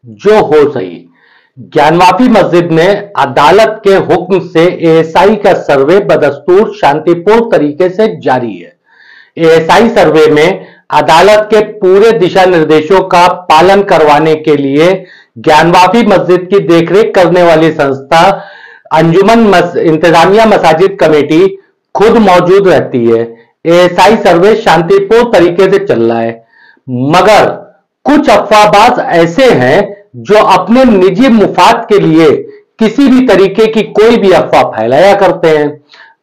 जो हो सही। ज्ञानवापी मस्जिद में अदालत के हुक्म से एएसआई का सर्वे बदस्तूर शांतिपूर्ण तरीके से जारी है। एएसआई सर्वे में अदालत के पूरे दिशा निर्देशों का पालन करवाने के लिए ज्ञानवापी मस्जिद की देखरेख करने वाली संस्था अंजुमन इंतजामिया मसाजिद कमेटी खुद मौजूद रहती है। एएसआई सर्वे शांतिपूर्ण तरीके से चल रहा है, मगर कुछ अफवाहबाज ऐसे हैं जो अपने निजी मुफाद के लिए किसी भी तरीके की कोई भी अफवाह फैलाया करते हैं।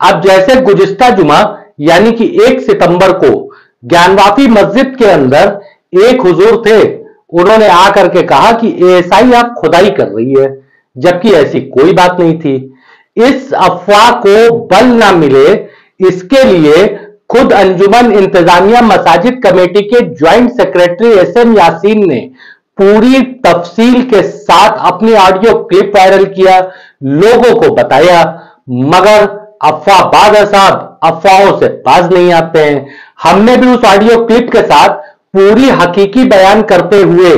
अब जैसे गुज़िश्ता जुमा यानी कि 1 सितंबर को ज्ञानवापी मस्जिद के अंदर एक हुजूर थे, उन्होंने आकर के कहा कि एएसआई आप खुदाई कर रही है, जबकि ऐसी कोई बात नहीं थी। इस अफवाह को बल ना मिले, इसके लिए खुद अंजुमन इंतजामिया मसाजिद कमेटी के ज्वाइंट सेक्रेटरी एसएम यासीन ने पूरी तफसील के साथ अपनी ऑडियो क्लिप वायरल किया, लोगों को बताया, मगर अफवाहबाज है साहब, अफवाहों से बाज नहीं आते हैं। हमने भी उस ऑडियो क्लिप के साथ पूरी हकीकी बयान करते हुए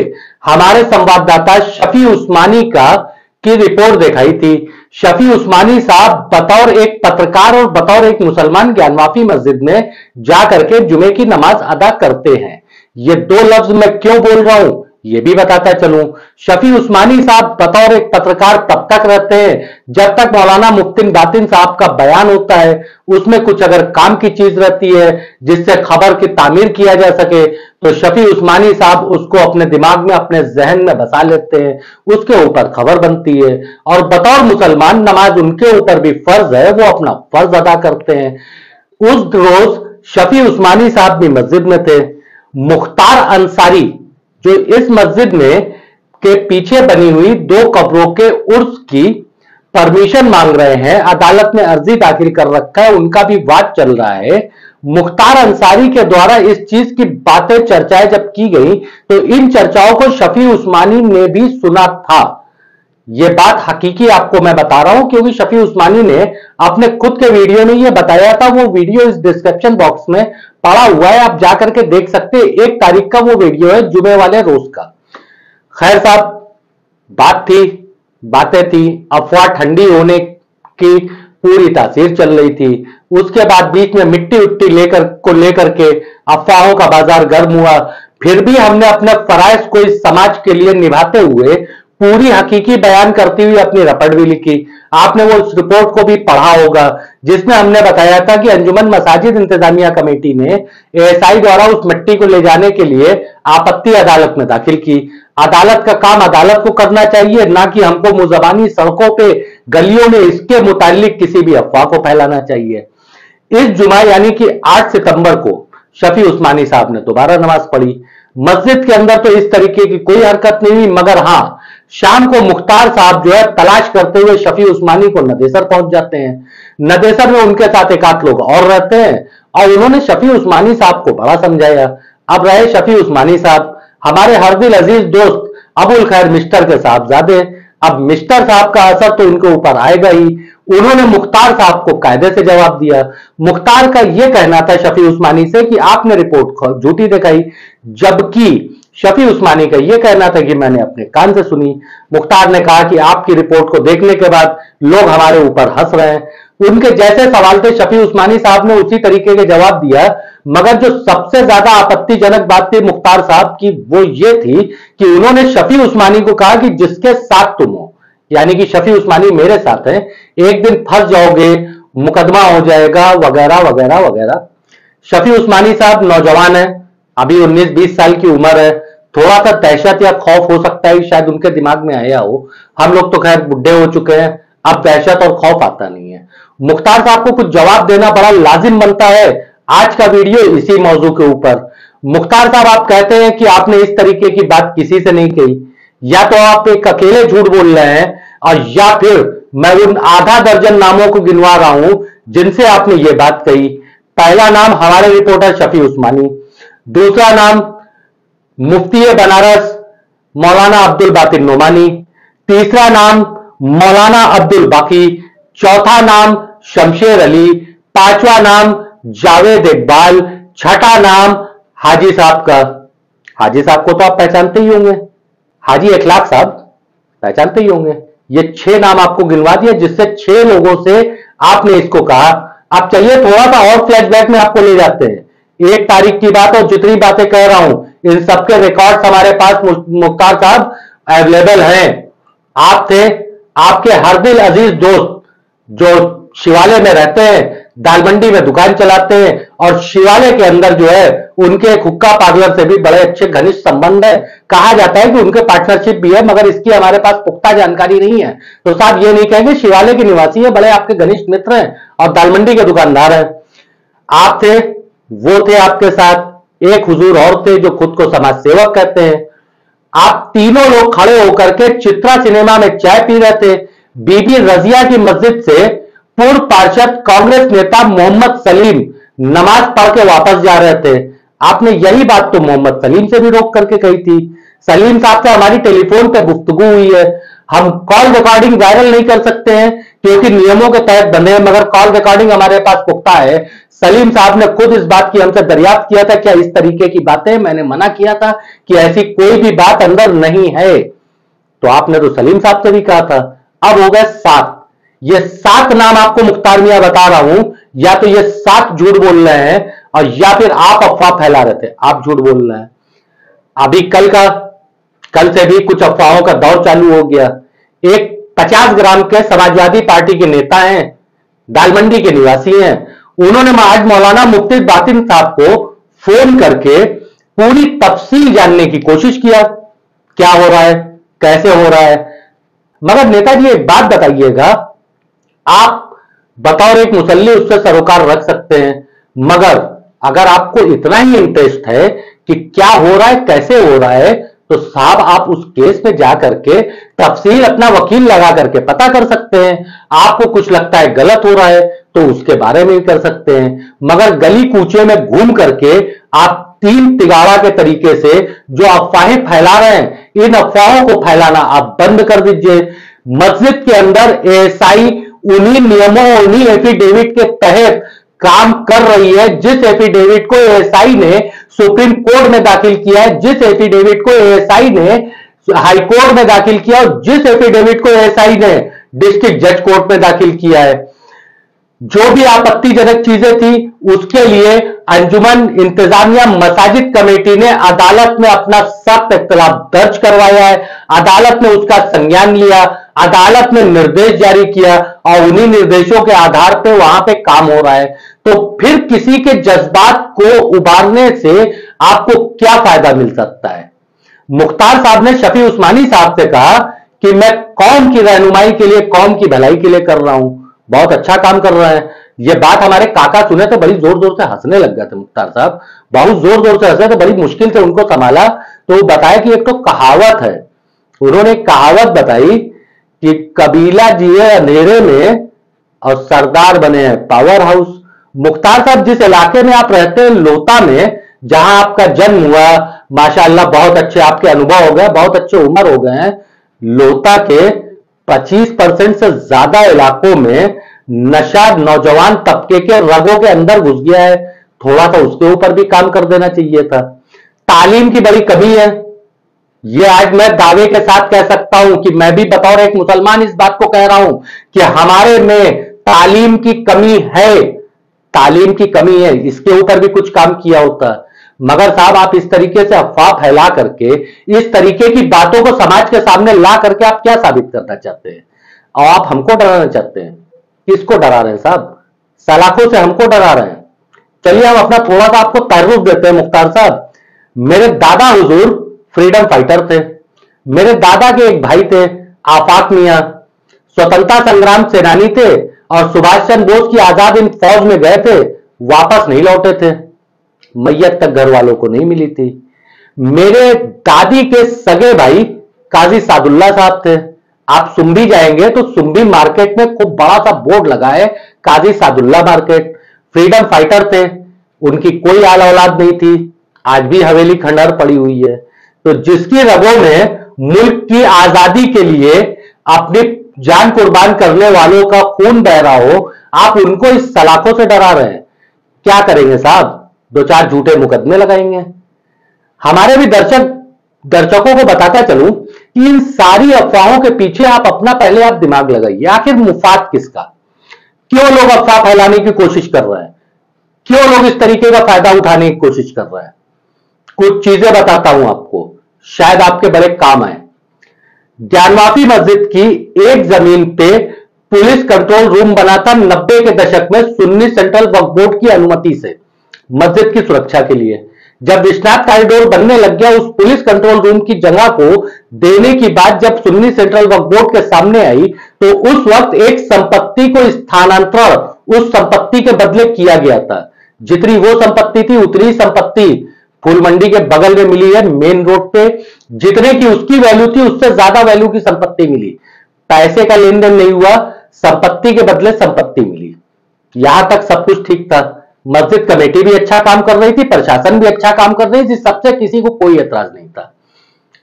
हमारे संवाददाता शफी उस्मानी की रिपोर्ट दिखाई थी। शफी उस्मानी साहब बतौर एक पत्रकार और बतौर एक मुसलमान ज्ञानवापी मस्जिद में जाकर के जुमे की नमाज अदा करते हैं। ये 2 लफ्ज मैं क्यों बोल रहा हूं ये भी बताता चलूं। शफी उस्मानी साहब बतौर एक पत्रकार तब तक रहते हैं जब तक मौलाना मुफ्ती बातिन साहब का बयान होता है, उसमें कुछ अगर काम की चीज रहती है जिससे खबर की तामीर किया जा सके, तो शफी उस्मानी साहब उसको अपने दिमाग में, अपने जहन में बसा लेते हैं, उसके ऊपर खबर बनती है। और बतौर मुसलमान नमाज उनके ऊपर भी फर्ज है, वो अपना फर्ज अदा करते हैं। उस रोज शफी उस्मानी साहब भी मस्जिद में थे। मुख्तार अंसारी जो इस मस्जिद में के पीछे बनी हुई 2 कब्रों के उर्स की परमिशन मांग रहे हैं, अदालत में अर्जी दाखिल कर रखा है, उनका भी वाद चल रहा है। मुख्तार अंसारी के द्वारा इस चीज की बातें, चर्चाएं जब की गई तो इन चर्चाओं को शफी उस्मानी ने भी सुना था। यह बात हकीकी आपको मैं बता रहा हूं क्योंकि शफी उस्मानी ने अपने खुद के वीडियो में यह बताया था। वो वीडियो इस डिस्क्रिप्शन बॉक्स में पड़ा हुआ है, आप जाकर के देख सकते हैं। 1 तारीख का वो वीडियो है, जुमे वाले रोज का। खैर साहब, बात थी, बातें थी, अफवाह ठंडी होने की पूरी तासीर चल रही थी। उसके बाद बीच में मिट्टी उट्टी लेकर के अफवाहों का बाजार गर्म हुआ। फिर भी हमने अपने फराइज को इस समाज के लिए निभाते हुए पूरी हकीकी बयान करती हुई अपनी रपट भी लिखी। आपने वो उस रिपोर्ट को भी पढ़ा होगा जिसमें हमने बताया था कि अंजुमन मसाजिद इंतजामिया कमेटी ने एएसआई द्वारा उस मिट्टी को ले जाने के लिए आपत्ति अदालत में दाखिल की। अदालत का काम अदालत को करना चाहिए, ना कि हमको मुजबानी सड़कों पे गलियों में इसके मुतालिक किसी भी अफवाह को फैलाना चाहिए। इस जुमा यानी कि 8 सितंबर को शफी उस्मानी साहब ने दोबारा नमाज पढ़ी। मस्जिद के अंदर तो इस तरीके की कोई हरकत नहीं हुई, मगर हां, शाम को मुख्तार साहब जो है तलाश करते हुए शफी उस्मानी को नदेसर पहुंच जाते हैं। नदेसर में उनके साथ 1 आध लोग और रहते हैं और उन्होंने शफी उस्मानी साहब को बड़ा समझाया। अब रहे शफी उस्मानी साहब, हमारे हरदिल अजीज दोस्त अबुल खैर मिस्टर के साहबजादे। अब मिस्टर साहब का असर तो उनके ऊपर आएगा ही। उन्होंने मुख्तार साहब को कायदे से जवाब दिया। मुख्तार का यह कहना था शफी उस्मानी से कि आपने रिपोर्ट झूठी दिखाई, जबकि शफी उस्मानी का यह कहना था कि मैंने अपने कान से सुनी। मुख्तार ने कहा कि आपकी रिपोर्ट को देखने के बाद लोग हमारे ऊपर हंस रहे हैं। उनके जैसे सवाल थे, शफी उस्मानी साहब ने उसी तरीके के जवाब दिया, मगर जो सबसे ज्यादा आपत्तिजनक बात थी मुख्तार साहब की, वो ये थी कि उन्होंने शफी उस्मानी को कहा कि जिसके साथ तुम हो, यानी कि शफी उस्मानी मेरे साथ हैं, एक दिन फंस जाओगे, मुकदमा हो जाएगा, वगैरह वगैरह वगैरह। शफी उस्मानी साहब नौजवान है, अभी 19-20 साल की उम्र है, थोड़ा सा दहशत या खौफ हो सकता है शायद उनके दिमाग में आया हो। हम लोग तो खैर बुढ़े हो चुके हैं, अब दहशत और खौफ आता नहीं है। मुख्तार साहब को कुछ जवाब देना बड़ा लाजिम बनता है। आज का वीडियो इसी मौजू के ऊपर। मुख्तार साहब, आप कहते हैं कि आपने इस तरीके की बात किसी से नहीं कही, या तो आप एक अकेले झूठ बोल रहे हैं और या फिर मैं उन आधा दर्जन नामों को गिनवा रहा हूं जिनसे आपने ये बात कही। पहला नाम हमारे रिपोर्टर शफी उस्मानी, दूसरा नाम मुफ्ती बनारस मौलाना अब्दुल बातिन नोमानी, तीसरा नाम मौलाना अब्दुल बाकी, चौथा नाम शमशेर अली, पांचवा नाम जावेद इकबाल, छठा नाम हाजी साहब का। हाजी साहब को तो आप पहचानते ही होंगे। हाजी इखलाक साहब पहचानते ही होंगे। ये 6 नाम आपको गिनवा दिया जिससे 6 लोगों से आपने इसको कहा। अब चलिए थोड़ा सा और फ्लैशबैक में आपको ले जाते हैं। 1 तारीख की बात और जितनी बातें कह रहा हूं इन सबके रिकॉर्ड्स हमारे पास मुख्तार साहब अवेलेबल हैं। आप थे, आपके हर दिल अजीज दोस्त जो शिवालय में रहते हैं, दाल मंडी में दुकान चलाते हैं और शिवालय के अंदर जो है उनके एक हुक्का पार्लर से भी बड़े अच्छे घनिष्ठ संबंध है। कहा जाता है कि उनके पार्टनरशिप भी है, मगर इसकी हमारे पास पुख्ता जानकारी नहीं है। तो साहब ये नहीं कहेंगे शिवालय के निवासी है, बड़े आपके घनिष्ठ मित्र हैं और दाल मंडी के दुकानदार हैं। आप थे, वो थे आपके साथ। एक हुजूर और थे जो खुद को समाज सेवक कहते हैं। आप तीनों लोग खड़े होकर के चित्रा सिनेमा में चाय पी रहे थे। बीबी रजिया की मस्जिद से पूर्व पार्षद कांग्रेस नेता मोहम्मद सलीम नमाज पढ़ के वापस जा रहे थे। आपने यही बात तो मोहम्मद सलीम से भी रोक करके कही थी। सलीम साहब से हमारी टेलीफोन पे गुफ्तगू हुई है। हम कॉल रिकॉर्डिंग वायरल नहीं कर सकते हैं क्योंकि नियमों के तहत बंधे हैं, मगर कॉल रिकॉर्डिंग हमारे पास पुख्ता है। सलीम साहब ने खुद इस बात की हमसे दरियाफ्त किया था क्या इस तरीके की बातें, मैंने मना किया था कि ऐसी कोई भी बात अंदर नहीं है। तो आपने तो सलीम साहब से भी कहा था। अब हो गए 7। ये 7 नाम आपको मुख्तार मियां बता रहा हूं, या तो ये 7 झूठ बोल रहे हैं और या फिर आप अफवाह फैला रहे थे। आप झूठ बोल रहे हैं। अभी कल से भी कुछ अफवाहों का दौर चालू हो गया। एक 50 ग्राम के समाजवादी पार्टी के नेता हैं, दाल मंडी के निवासी हैं। उन्होंने आज मौलाना मुफ्ती बातिन साहब को फोन करके पूरी तफसील जानने की कोशिश किया, क्या हो रहा है, कैसे हो रहा है। मगर नेताजी एक बात बताइएगा, आप बतौर एक मुसल्ली उससे सरोकार रख सकते हैं, मगर अगर आपको इतना ही इंटरेस्ट है कि क्या हो रहा है, कैसे हो रहा है, तो साहब आप उस केस में जाकर के तफसील अपना वकील लगा करके पता कर सकते हैं। आपको कुछ लगता है गलत हो रहा है तो उसके बारे में भी कर सकते हैं, मगर गली कूचे में घूम करके आप 3 तिगाड़ा के तरीके से जो अफवाहें फैला रहे हैं, इन अफवाहों को फैलाना आप बंद कर दीजिए। मस्जिद के अंदर एएसआई उन्हीं नियमों, उन्हीं एफिडेविट के तहत काम कर रही है जिस एफिडेविट को एएसआई ने सुप्रीम कोर्ट में दाखिल किया है, जिस एफिडेविट को एएसआई ने हाई कोर्ट में दाखिल किया और जिस एफिडेविट को एएसआई ने डिस्ट्रिक्ट जज कोर्ट में दाखिल किया है। जो भी आपत्तिजनक चीजें थी उसके लिए अंजुमन इंतजामिया मसाजिद कमेटी ने अदालत में अपना सख्त इख्तिलाफ दर्ज करवाया है। अदालत ने उसका संज्ञान लिया, अदालत ने निर्देश जारी किया और उन्हीं निर्देशों के आधार पर वहां पे काम हो रहा है। तो फिर किसी के जज्बात को उबारने से आपको क्या फायदा मिल सकता है। मुख्तार साहब ने शफी उस्मानी साहब से कहा कि मैं कौम की रहनुमाई के लिए, कौम की भलाई के लिए कर रहा हूं, बहुत अच्छा काम कर रहा है। यह बात हमारे काका सुने तो बड़ी जोर जोर से हंसने लग गए थे। मुख्तार साहब बहुत जोर जोर से हंसे, तो बड़ी मुश्किल से उनको संभाला। तो वो बताया कि एक तो कहावत है, उन्होंने एक कहावत बताई कि कबीला जिए अंधेरे में और सरदार बने हैं पावर हाउस। मुख्तार साहब जिस इलाके में आप रहते हैं, लोता में, जहां आपका जन्म हुआ, माशाअल्लाह बहुत अच्छे आपके अनुभव हो गए, बहुत अच्छे उम्र हो गए हैं। लोता के 25% से ज्यादा इलाकों में नशा नौजवान तबके के रगों के अंदर घुस गया है। थोड़ा सा उसके ऊपर भी काम कर देना चाहिए था। तालीम की बड़ी कमी है, यह आज मैं दावे के साथ कह सकता हूं कि मैं भी बतौर एक मुसलमान इस बात को कह रहा हूं कि हमारे में तालीम की कमी है, तालीम की कमी है। इसके ऊपर भी कुछ काम किया होता है, मगर साहब आप इस तरीके से अफवाह फैला करके, इस तरीके की बातों को समाज के सामने ला करके आप क्या साबित करना चाहते हैं? और आप हमको डराना चाहते हैं। किसको डरा रहे हैं साहब? सलाखों से हमको डरा रहे हैं। चलिए हम अपना थोड़ा सा आपको तारुफ देते हैं। मुख्तार साहब, मेरे दादा हुजूर फ्रीडम फाइटर थे। मेरे दादा के एक भाई थे आफाक मियां, स्वतंत्रता संग्राम सेनानी थे और सुभाष चंद्र बोस की आजाद हिंद फौज में गए थे, वापस नहीं लौटे थे, मैयत तक घर वालों को नहीं मिली थी। मेरे दादी के सगे भाई काजी सादुल्ला साहब थे। आप सुम्बी जाएंगे तो सुम्बी मार्केट में खूब बड़ा सा बोर्ड लगा है, काजी सादुल्ला मार्केट। फ्रीडम फाइटर थे, उनकी कोई आल औलाद नहीं थी, आज भी हवेली खंडहर पड़ी हुई है। तो जिसकी रगों में मुल्क की आजादी के लिए अपनी जान कुर्बान करने वालों का खून बह रहा हो, आप उनको इस सलाखों से डरा रहे हैं। क्या करेंगे साहब? 2-4 झूठे मुकदमे लगाएंगे। हमारे भी दर्शकों को बताता चलूं कि इन सारी अफवाहों के पीछे आप अपना पहले आप दिमाग लगाइए, आखिर मुफाद किसका? क्यों लोग अफवाह फैलाने की कोशिश कर रहे हैं? क्यों लोग इस तरीके का फायदा उठाने की कोशिश कर रहे हैं? कुछ चीजें बताता हूं आपको, शायद आपके बड़े काम आए। ज्ञानवापी मस्जिद की एक जमीन पे पुलिस कंट्रोल रूम बना था 90 के दशक में सुन्नी सेंट्रल वक्फ बोर्ड की अनुमति से, मस्जिद की सुरक्षा के लिए। जब विश्वनाथ कॉरिडोर बनने लग गया, उस पुलिस कंट्रोल रूम की जगह को देने की बात जब सुन्नी सेंट्रल वक्फ बोर्ड के सामने आई, तो उस वक्त एक संपत्ति को स्थानांतरण उस संपत्ति के बदले किया गया था। जितनी वो संपत्ति थी उतनी संपत्ति फूल मंडी के बगल में मिली है, मेन रोड पे। जितने की उसकी वैल्यू थी उससे ज्यादा वैल्यू की संपत्ति मिली। पैसे का लेन देन नहीं हुआ, संपत्ति के बदले संपत्ति मिली। यहां तक सब कुछ ठीक था। मस्जिद कमेटी भी अच्छा काम कर रही थी, प्रशासन भी अच्छा काम कर रही थी, सबसे किसी को कोई एतराज नहीं था।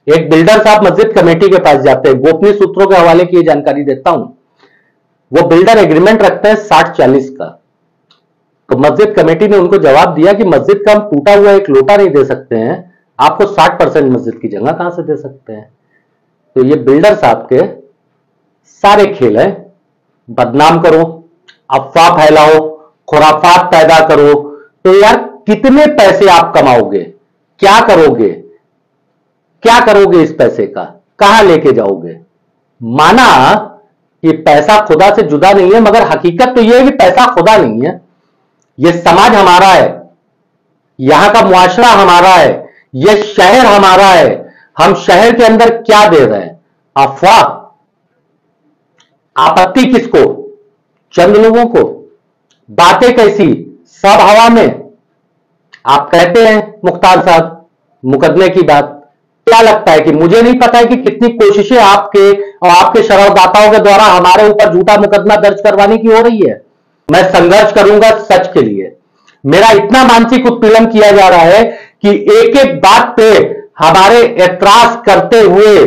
एक बिल्डर साहब मस्जिद कमेटी के पास जाते हैं, गोपनीय सूत्रों के हवाले की जानकारी देता हूं। वो बिल्डर एग्रीमेंट रखते हैं 60-40 का। तो मस्जिद कमेटी ने उनको जवाब दिया कि मस्जिद का हम टूटा हुआ एक लोटा नहीं दे सकते हैं, आपको 60% मस्जिद की जगह कहां से दे सकते हैं? तो ये बिल्डर साहब के सारे खेल हैं, बदनाम करो, अफवाह फैलाओ, खुराफात पैदा करो। तो यार कितने पैसे आप कमाओगे? क्या करोगे? क्या करोगे इस पैसे का? कहां लेके जाओगे? माना कि पैसा खुदा से जुदा नहीं है, मगर हकीकत तो यह है कि पैसा खुदा नहीं है। यह समाज हमारा है, यहां का मुआशरा हमारा है, यह शहर हमारा है। हम शहर के अंदर क्या दे रहे हैं? अफवाह। आपत्ति किसको? चंद लोगों को। बातें कैसी? सब हवा में। आप कहते हैं मुख्तार साहब मुकदमे की बात, क्या लगता है कि मुझे नहीं पता है कि कितनी कोशिशें आपके और आपके शराबदाताओं के द्वारा हमारे ऊपर झूठा मुकदमा दर्ज करवाने की हो रही है। मैं संघर्ष करूंगा सच के लिए। मेरा इतना मानसिक उत्पीड़न किया जा रहा है कि एक एक बात पे हमारे एतराज करते हुए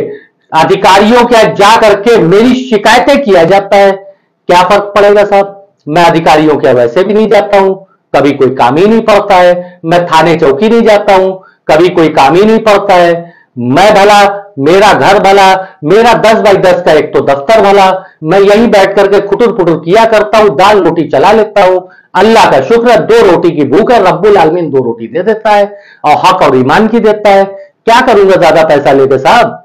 अधिकारियों के जा करके मेरी शिकायतें किया जाता है। क्या फर्क पड़ेगा साहब? मैं अधिकारियों के वैसे भी नहीं जाता हूं, कभी कोई काम ही नहीं पड़ता है। मैं थाने चौकी नहीं जाता हूं, कभी कोई काम ही नहीं पड़ता है। मैं भला, मेरा घर भला, मेरा 10x10 का एक तो दफ्तर भला, मैं यहीं बैठ करके खुटुर पुटुर किया करता हूं, दाल रोटी चला लेता हूं। अल्लाह का शुक्र है 2 रोटी की भूख है, रब्बुल आलमीन 2 रोटी दे देता है और हक और ईमान की देता है। क्या करूंगा ज्यादा पैसा लेके साहब?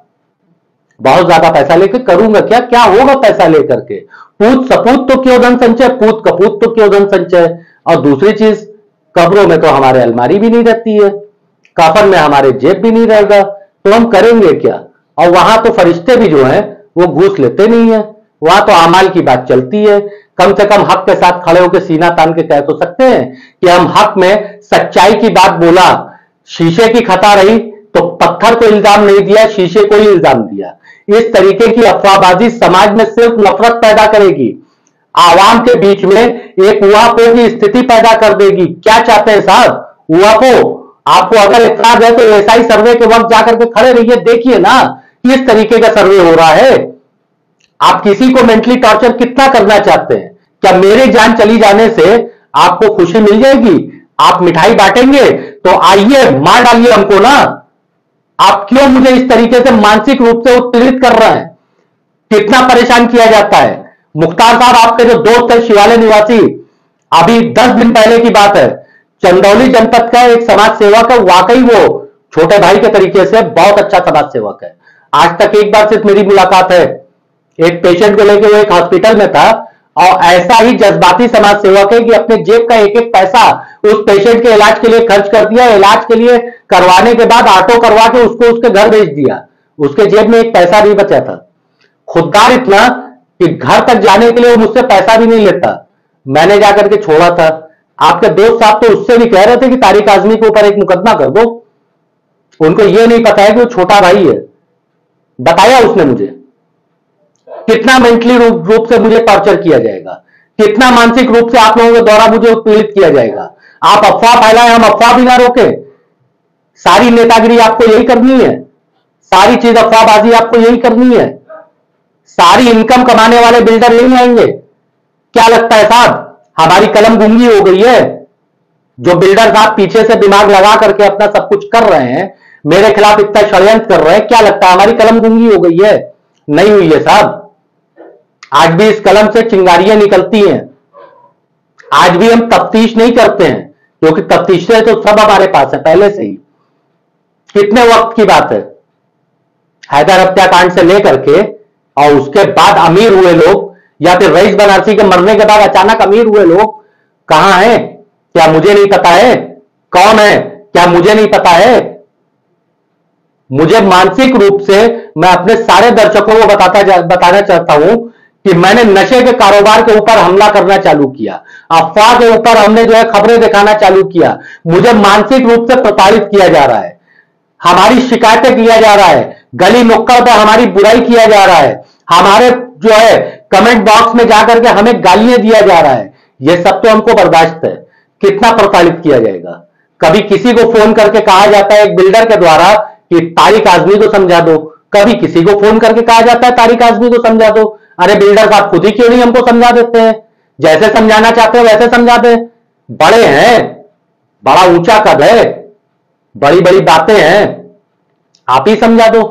बहुत ज्यादा पैसा लेकर करूंगा क्या? क्या होगा पैसा लेकर के? पूत सपूत तो क्यों धन संचय, पूत कपूत तो क्यों धन संचय। और दूसरी चीज, कब्रों में तो हमारे अलमारी भी नहीं रहती है, कफन में हमारे जेब भी नहीं रहेगा, तो हम करेंगे क्या? और वहां तो फरिश्ते भी जो हैं वो घूस लेते नहीं है, वहां तो अमाल की बात चलती है। कम से कम हक के साथ खड़े होकर सीना तान के कह तो सकते हैं कि हम हक में सच्चाई की बात बोला। शीशे की खता रही तो पत्थर को इल्जाम नहीं दिया, शीशे को ही इल्जाम दिया। इस तरीके की अफवाहबाजी समाज में सिर्फ नफरत पैदा करेगी, आवाम के बीच में एक उहापोह की स्थिति पैदा कर देगी। क्या चाहते हैं साहब? उहापोह? आपको अगर इतराज है तो एसआई सर्वे के वक्त जाकर के खड़े रहिए, देखिए ना किस तरीके का सर्वे हो रहा है। आप किसी को मेंटली टॉर्चर कितना करना चाहते हैं? क्या मेरे जान चली जाने से आपको खुशी मिल जाएगी? आप मिठाई बांटेंगे तो आइए मार डालिए हमको ना। आप क्यों मुझे इस तरीके से मानसिक रूप से उत्पीड़ित कर रहे हैं? कितना परेशान किया जाता है। मुख्तार साहब आपके जो दोस्त है शिवालय निवासी, अभी 10 दिन पहले की बात है, चंदौली जनपद का एक समाज सेवक है, वाकई वो छोटे भाई के तरीके से बहुत अच्छा समाज सेवक है। आज तक एक बार सिर्फ मेरी मुलाकात है, एक पेशेंट को लेकर वो एक हॉस्पिटल में था और ऐसा ही जज्बाती समाज सेवक है कि अपने जेब का एक एक पैसा उस पेशेंट के इलाज के लिए खर्च कर दिया। इलाज के लिए करवाने के बाद ऑटो करवा के उसको उसके घर भेज दिया, उसके जेब में एक पैसा नहीं बचा था। खुददार इतना कि घर तक जाने के लिए वो मुझसे पैसा भी नहीं लेता, मैंने जाकर के छोड़ा था। आपके दोस्त साहब तो उससे भी कह रहे थे कि तारिक आजमी के ऊपर एक मुकदमा कर दो। उनको यह नहीं पता है कि वो छोटा भाई है। बताया उसने मुझे कितना मेंटली रूप से मुझे टॉर्चर किया जाएगा, कितना मानसिक रूप से आप लोगों के द्वारा मुझे उत्पीड़ित किया जाएगा। आप अफवाह फैलाएं, हम अफवाह भी ना रोके। सारी नेतागिरी आपको यही करनी है, सारी चीज अफवाहबाजी आपको यही करनी है। सारी इनकम कमाने वाले बिल्डर यही आएंगे। क्या लगता है साहब हमारी कलम गूंगी हो गई है? जो बिल्डर साहब पीछे से दिमाग लगा करके अपना सब कुछ कर रहे हैं, मेरे खिलाफ इतना षड्यंत्र कर रहे हैं, क्या लगता है हमारी कलम गूंगी हो गई है? नहीं हुई है साहब। आज भी इस कलम से चिंगारियां निकलती हैं। आज भी हम तफ्तीश नहीं करते हैं, क्योंकि तफ्तीशें तो सब हमारे पास है पहले से ही। कितने वक्त की बात है, हैदर हत्याकांड से लेकर के और उसके बाद अमीर हुए लोग, या फिर रईस बनारसी के मरने के बाद अचानक अमीर हुए लोग कहां हैं? क्या मुझे नहीं पता है? कौन है? क्या मुझे नहीं पता है? मुझे मानसिक रूप से, मैं अपने सारे दर्शकों को बताना चाहता हूं कि मैंने नशे के कारोबार के ऊपर हमला करना चालू किया, अफवाह के ऊपर हमने जो है खबरें दिखाना चालू किया। मुझे मानसिक रूप से प्रताड़ित किया जा रहा है, हमारी शिकायतें किया जा रहा है, गली नुक्कड़ पर हमारी बुराई किया जा रहा है, हमारे जो है कमेंट बॉक्स में जाकर के हमें गालियां दिया जा रहा है। यह सब तो हमको बर्दाश्त है, कितना प्रताड़ित किया जाएगा? कभी किसी को फोन करके कहा जाता है एक बिल्डर के द्वारा कि तारिक आजमी को समझा दो, कभी किसी को फोन करके कहा जाता है तारिक आजमी को समझा दो। अरे बिल्डर साहब खुद ही क्यों नहीं हमको समझा देते हैं? जैसे समझाना चाहते हैं वैसे समझा दे। बड़े हैं, बड़ा ऊंचा कद है, बड़ी बड़ी बातें हैं, आप ही समझा दो।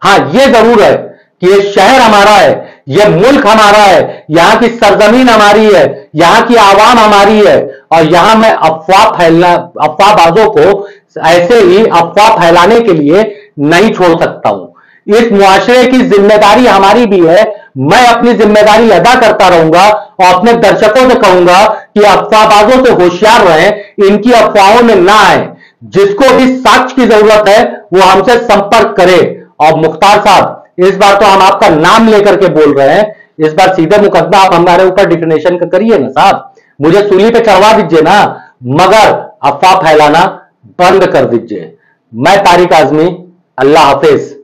हां यह जरूर है कि यह शहर हमारा है, यह मुल्क हमारा है, यहां की सरजमीन हमारी है, यहां की आवाम हमारी है, और यहां मैं अफवाहबाजों को ऐसे ही अफवाह फैलाने के लिए नहीं छोड़ सकता हूं। इस मुआशरे की जिम्मेदारी हमारी भी है। मैं अपनी जिम्मेदारी अदा करता रहूंगा और अपने दर्शकों से कहूंगा कि अफवाहबाजों से होशियार रहें, इनकी अफवाहों में ना आए। जिसको भी साक्ष्य की जरूरत है वो हमसे संपर्क करे। और मुख्तार साहब, इस बार तो हम आपका नाम लेकर के बोल रहे हैं, इस बार सीधे मुकदमा आप हमारे ऊपर डिफेमेशन का करिए ना साहब, मुझे सूली पे चढ़वा दीजिए ना, मगर अफवाह फैलाना बंद कर दीजिए। मैं तारिक आजमी, अल्लाह हाफिज।